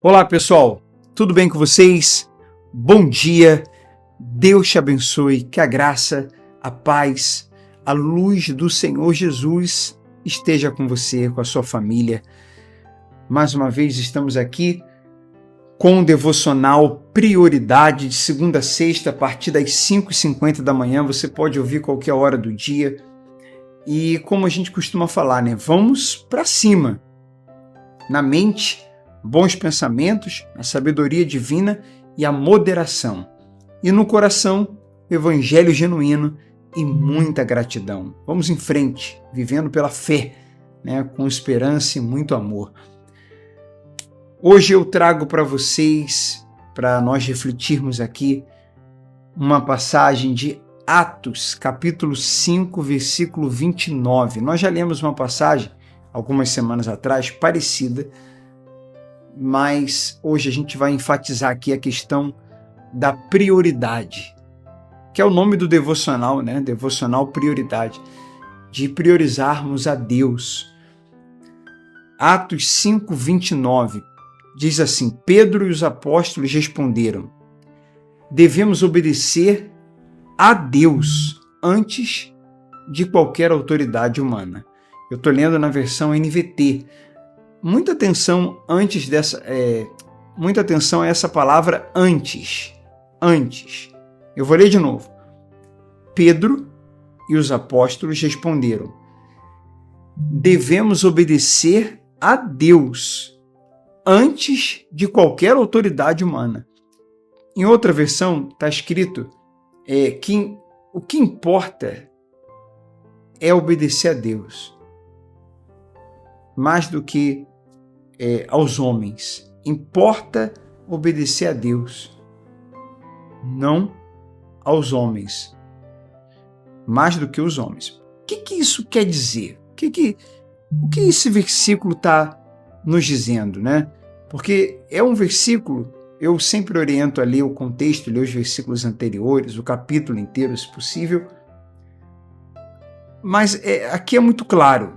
Olá, pessoal, tudo bem com vocês? Bom dia, Deus te abençoe, que a graça, a paz, a luz do Senhor Jesus esteja com você, com a sua família. Mais uma vez estamos aqui com o devocional Prioridade, de segunda a sexta, a partir das 5h50 da manhã, você pode ouvir qualquer hora do dia. E como a gente costuma falar, né? Vamos para cima, na mente, bons pensamentos, a sabedoria divina e a moderação. E no coração, evangelho genuíno e muita gratidão. Vamos em frente, vivendo pela fé, né, com esperança e muito amor. Hoje eu trago para vocês, para nós refletirmos aqui, uma passagem de Atos, capítulo 5, versículo 29. Nós já lemos uma passagem, algumas semanas atrás, parecida, mas hoje a gente vai enfatizar aqui a questão da prioridade, que é o nome do devocional, né? Devocional Prioridade, de priorizarmos a Deus. Atos 5, 29, diz assim: Pedro e os apóstolos responderam: devemos obedecer a Deus antes de qualquer autoridade humana. Eu estou lendo na versão NVT. Muita atenção muita atenção a essa palavra antes. Antes. Eu vou ler de novo. Pedro e os apóstolos responderam: devemos obedecer a Deus antes de qualquer autoridade humana. Em outra versão está escrito que o que importa é obedecer a Deus, mais do que aos homens. Importa obedecer a Deus, não aos homens, mais do que os homens. O que isso quer dizer? O que esse versículo está nos dizendo, né? Porque é um versículo, eu sempre oriento a ler o contexto, ler os versículos anteriores, o capítulo inteiro, se possível, mas aqui é muito claro.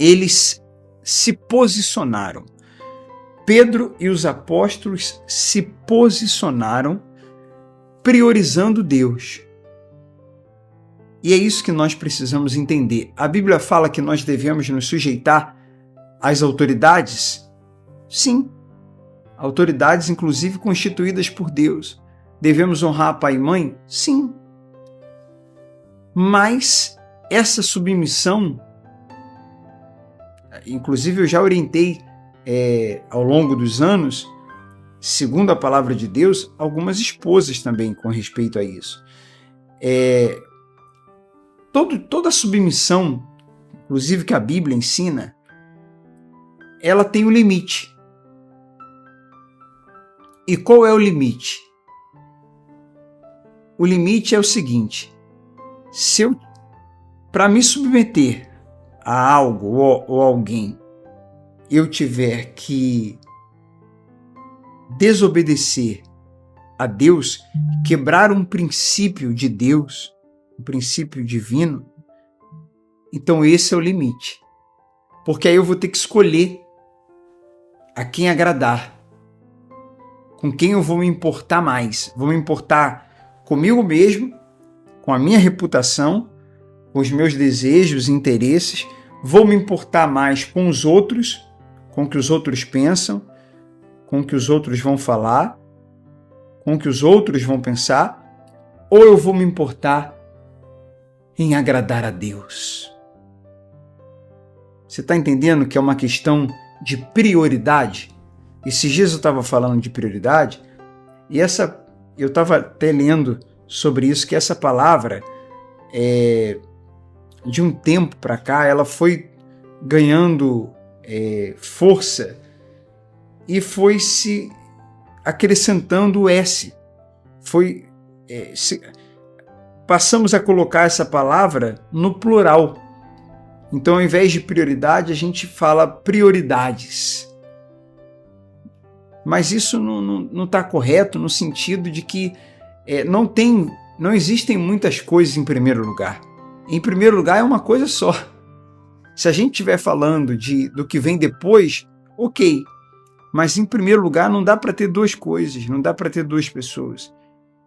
Eles se posicionaram. Pedro e os apóstolos se posicionaram priorizando Deus. E é isso que nós precisamos entender. A Bíblia fala que nós devemos nos sujeitar às autoridades? Sim. Autoridades, inclusive, constituídas por Deus. Devemos honrar pai e mãe? Sim. Mas essa submissão, inclusive eu já orientei ao longo dos anos, segundo a palavra de Deus, algumas esposas também com respeito a isso. Toda submissão, inclusive que a Bíblia ensina, ela tem um limite. E qual é o limite? O limite é o seguinte: se eu, para me submeter a algo ou alguém, eu tiver que desobedecer a Deus, quebrar um princípio de Deus, um princípio divino, então esse é o limite. Porque aí eu vou ter que escolher a quem agradar, com quem eu vou me importar mais. Vou me importar comigo mesmo, com a minha reputação, com os meus desejos e interesses. Vou me importar mais com os outros, com o que os outros pensam, com o que os outros vão falar, com o que os outros vão pensar, ou eu vou me importar em agradar a Deus? Você está entendendo que é uma questão de prioridade? Esses dias eu estava falando de prioridade e eu estava até lendo sobre isso, que essa palavra, de um tempo para cá, ela foi ganhando força e foi se acrescentando o S. Passamos a colocar essa palavra no plural. Então, ao invés de prioridade, a gente fala prioridades. Mas isso não está correto no sentido de que não existem muitas coisas em primeiro lugar. Em primeiro lugar é uma coisa só. Se a gente estiver falando do que vem depois, ok, Mas, em primeiro lugar, não dá para ter duas coisas, não dá para ter duas pessoas.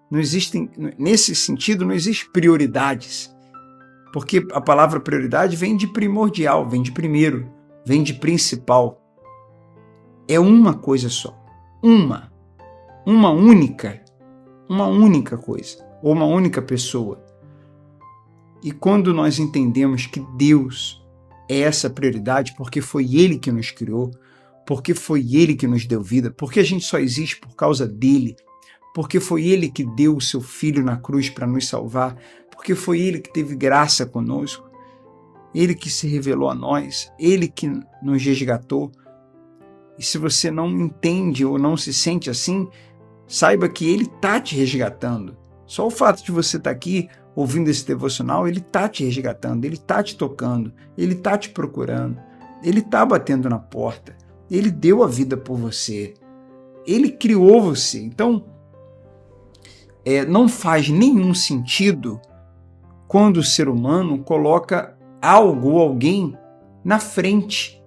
Não existem, nesse sentido, não existem prioridades. Porque a palavra prioridade vem de primordial, vem de primeiro, vem de principal. É uma coisa só. Uma única coisa, ou uma única pessoa. E quando nós entendemos que Deus é essa prioridade, porque foi Ele que nos criou, porque foi Ele que nos deu vida, porque a gente só existe por causa dEle, porque foi Ele que deu o seu Filho na cruz para nos salvar, porque foi Ele que teve graça conosco, Ele que se revelou a nós, Ele que nos resgatou. E se você não entende ou não se sente assim, saiba que Ele está te resgatando. Só o fato de você estar aqui ouvindo esse devocional, Ele está te resgatando, Ele está te tocando, Ele está te procurando, Ele está batendo na porta, Ele deu a vida por você, Ele criou você. Então, não faz nenhum sentido quando o ser humano coloca algo ou alguém na frente,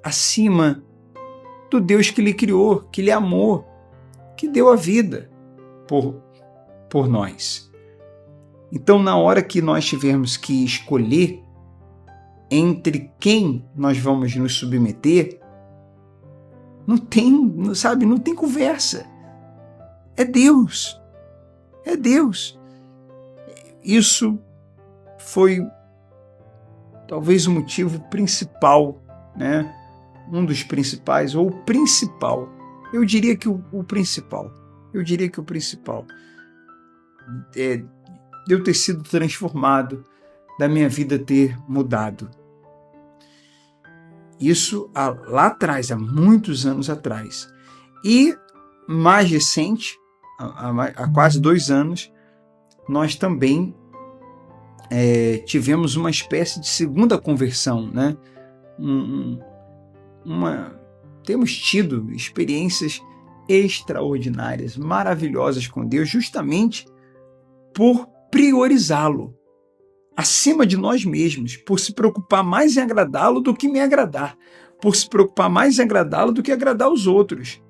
acima do Deus que lhe criou, que lhe amou, que deu a vida por nós. Então, na hora que nós tivermos que escolher entre quem nós vamos nos submeter, não tem conversa. É Deus. É Deus. Isso foi talvez o motivo principal, né? Um dos principais, ou o principal. Eu diria que o principal. De eu ter sido transformado, da minha vida ter mudado. Isso lá atrás, há muitos anos atrás. E mais recente, há quase 2 anos, nós também tivemos uma espécie de segunda conversão, né? Temos tido experiências extraordinárias, maravilhosas com Deus, justamente por priorizá-lo acima de nós mesmos, por se preocupar mais em agradá-lo do que me agradar, por se preocupar mais em agradá-lo do que agradar os outros.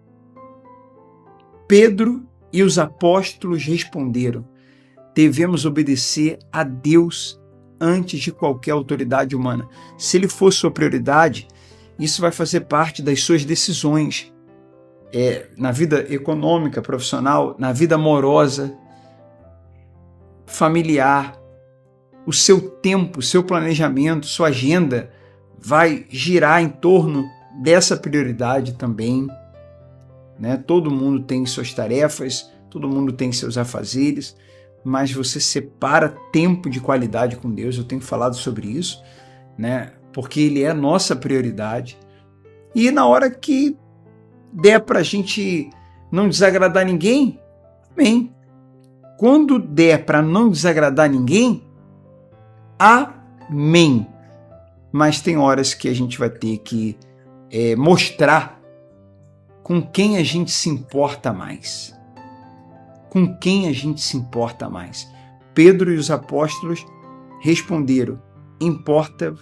Pedro e os apóstolos responderam: devemos obedecer a Deus antes de qualquer autoridade humana. Se ele for sua prioridade, isso vai fazer parte das suas decisões, na vida econômica, profissional, na vida amorosa, familiar. O seu tempo, seu planejamento, sua agenda vai girar em torno dessa prioridade também, né? Todo mundo tem suas tarefas, todo mundo tem seus afazeres, mas você separa tempo de qualidade com Deus. Eu tenho falado sobre isso, né? Porque Ele é a nossa prioridade. E na hora que der para a gente não desagradar ninguém, amém. Quando der para não desagradar ninguém, amém. Mas tem horas que a gente vai ter que mostrar com quem a gente se importa mais. Com quem a gente se importa mais. Pedro e os apóstolos responderam: importa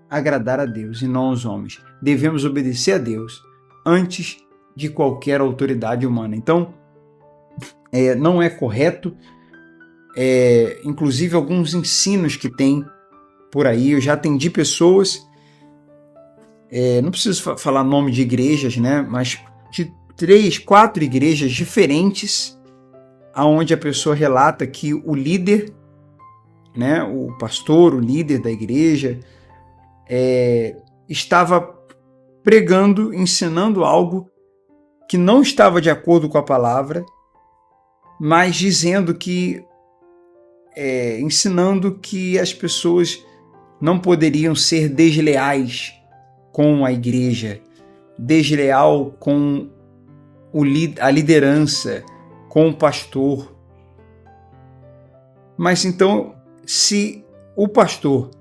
agradar a Deus e não aos homens. Devemos obedecer a Deus antes de qualquer autoridade humana. Então, não é correto, inclusive alguns ensinos que tem por aí. Eu já atendi pessoas, não preciso falar nome de igrejas, né? Mas de 3, 4 igrejas diferentes, aonde a pessoa relata que o líder, né, o pastor, o líder da igreja, estava pregando, ensinando algo que não estava de acordo com a palavra, mas dizendo que, ensinando que as pessoas não poderiam ser desleais com a igreja, desleal com a liderança, com o pastor. Mas então, se o pastor,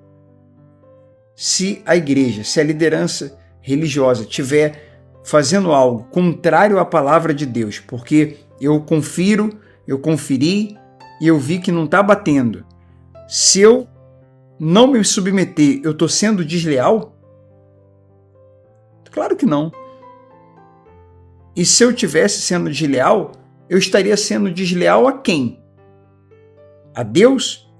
se a igreja, se a liderança religiosa estiver fazendo algo contrário à palavra de Deus, porque eu conferi e eu vi que não está batendo, se eu não me submeter, eu estou sendo desleal? Claro que não. E se eu estivesse sendo desleal, eu estaria sendo desleal a quem? A Deus?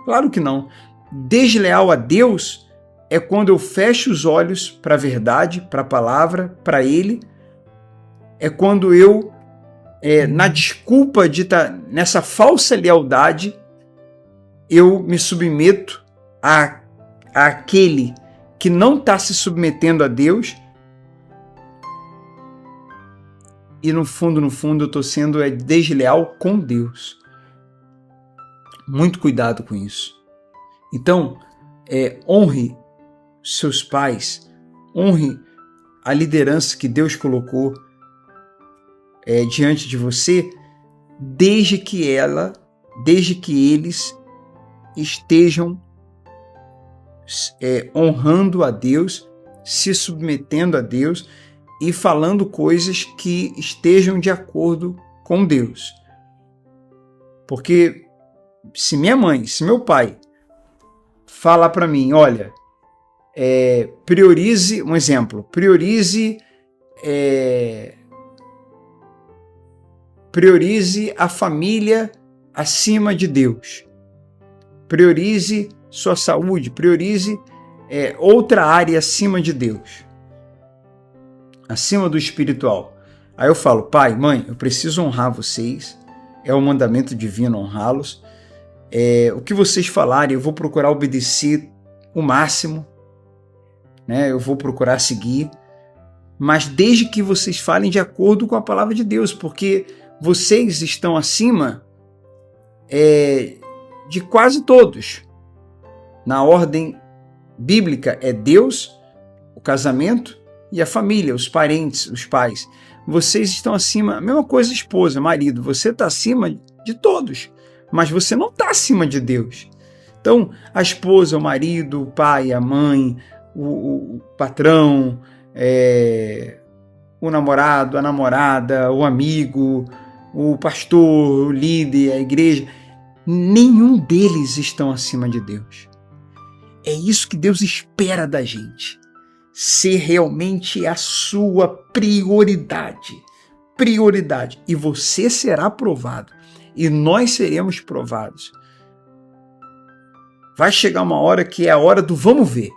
Claro que não. Desleal a Deus é quando eu fecho os olhos para a verdade, para a palavra, para Ele. É quando eu, na desculpa de estar nessa falsa lealdade, eu me submeto àquele que não está se submetendo a Deus. E no fundo, eu estou sendo desleal com Deus. Muito cuidado com isso. Então, honre seus pais, honre a liderança que Deus colocou diante de você, desde que eles estejam honrando a Deus, se submetendo a Deus e falando coisas que estejam de acordo com Deus. Porque se minha mãe, se meu pai falar para mim, olha, priorize, um exemplo, priorize a família acima de Deus. Priorize sua saúde, priorize outra área acima de Deus, acima do espiritual. Aí eu falo, pai, mãe, eu preciso honrar vocês, é um mandamento divino honrá-los. O que vocês falarem, eu vou procurar obedecer o máximo, né? Eu vou procurar seguir, mas desde que vocês falem de acordo com a palavra de Deus, porque vocês estão acima de quase todos. Na ordem bíblica é Deus, o casamento e a família, os parentes, os pais. Vocês estão acima, a mesma coisa esposa, marido, você está acima de todos, mas você não está acima de Deus. Então, a esposa, o marido, o pai, a mãe, o patrão, o namorado, a namorada, o amigo, o pastor, o líder, a igreja, nenhum deles estão acima de Deus. É isso que Deus espera da gente. Ser realmente a sua prioridade. Prioridade. E você será provado. E nós seremos provados. Vai chegar uma hora que é a hora do vamos ver.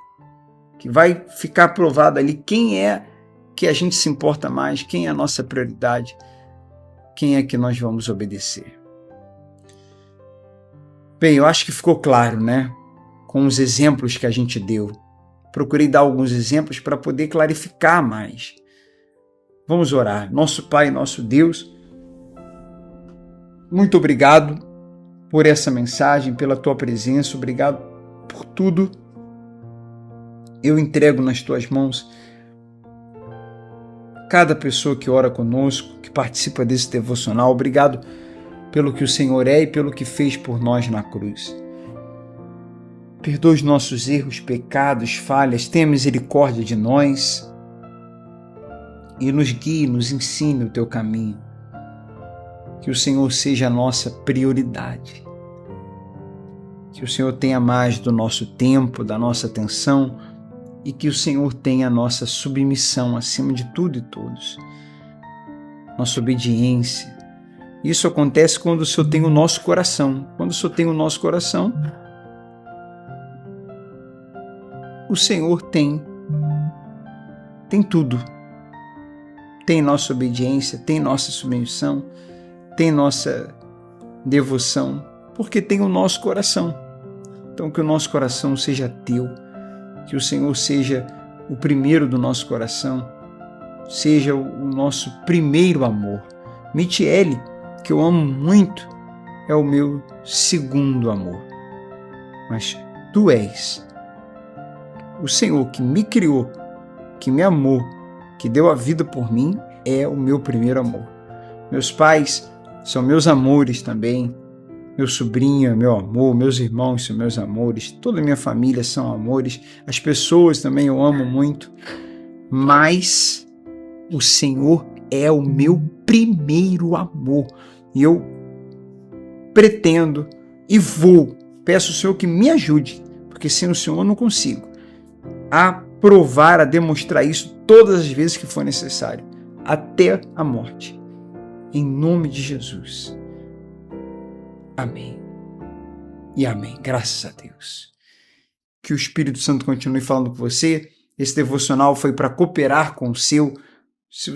Que vai ficar provado ali quem é que a gente se importa mais, quem é a nossa prioridade, quem é que nós vamos obedecer. Bem, eu acho que ficou claro, né? Com os exemplos que a gente deu. Procurei dar alguns exemplos para poder clarificar mais. Vamos orar. Nosso Pai, nosso Deus, muito obrigado por essa mensagem, pela tua presença, obrigado por tudo. Eu entrego nas tuas mãos cada pessoa que ora conosco, que participa desse devocional. Obrigado pelo que o Senhor é e pelo que fez por nós na cruz. Perdoa os nossos erros, pecados, falhas, tenha misericórdia de nós e nos guie, nos ensine o teu caminho. Que o Senhor seja a nossa prioridade. Que o Senhor tenha mais do nosso tempo, da nossa atenção e que o Senhor tenha a nossa submissão acima de tudo e todos. Nossa obediência. Isso acontece quando o Senhor tem o nosso coração. Quando o Senhor tem o nosso coração, o Senhor tem tudo. Tem nossa obediência, tem nossa submissão, tem nossa devoção, porque tem o nosso coração. Então que o nosso coração seja teu, que o Senhor seja o primeiro do nosso coração, seja o nosso primeiro amor. Michele, que eu amo muito, é o meu segundo amor. Mas tu és o Senhor que me criou, que me amou, que deu a vida por mim, é o meu primeiro amor. Meus pais são meus amores também, meu sobrinho é meu amor, meus irmãos são meus amores, toda a minha família são amores, as pessoas também eu amo muito, mas o Senhor é o meu primeiro amor. E eu pretendo e peço ao Senhor que me ajude, porque sem o Senhor eu não consigo, a provar, a demonstrar isso todas as vezes que for necessário, até a morte. Em nome de Jesus. Amém. E amém. Graças a Deus. Que o Espírito Santo continue falando com você. Esse devocional foi para cooperar com o seu. Se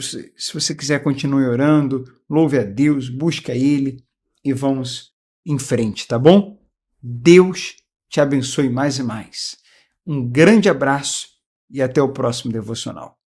você quiser, continue orando, louve a Deus, busca Ele e vamos em frente, tá bom? Deus te abençoe mais e mais. Um grande abraço e até o próximo devocional.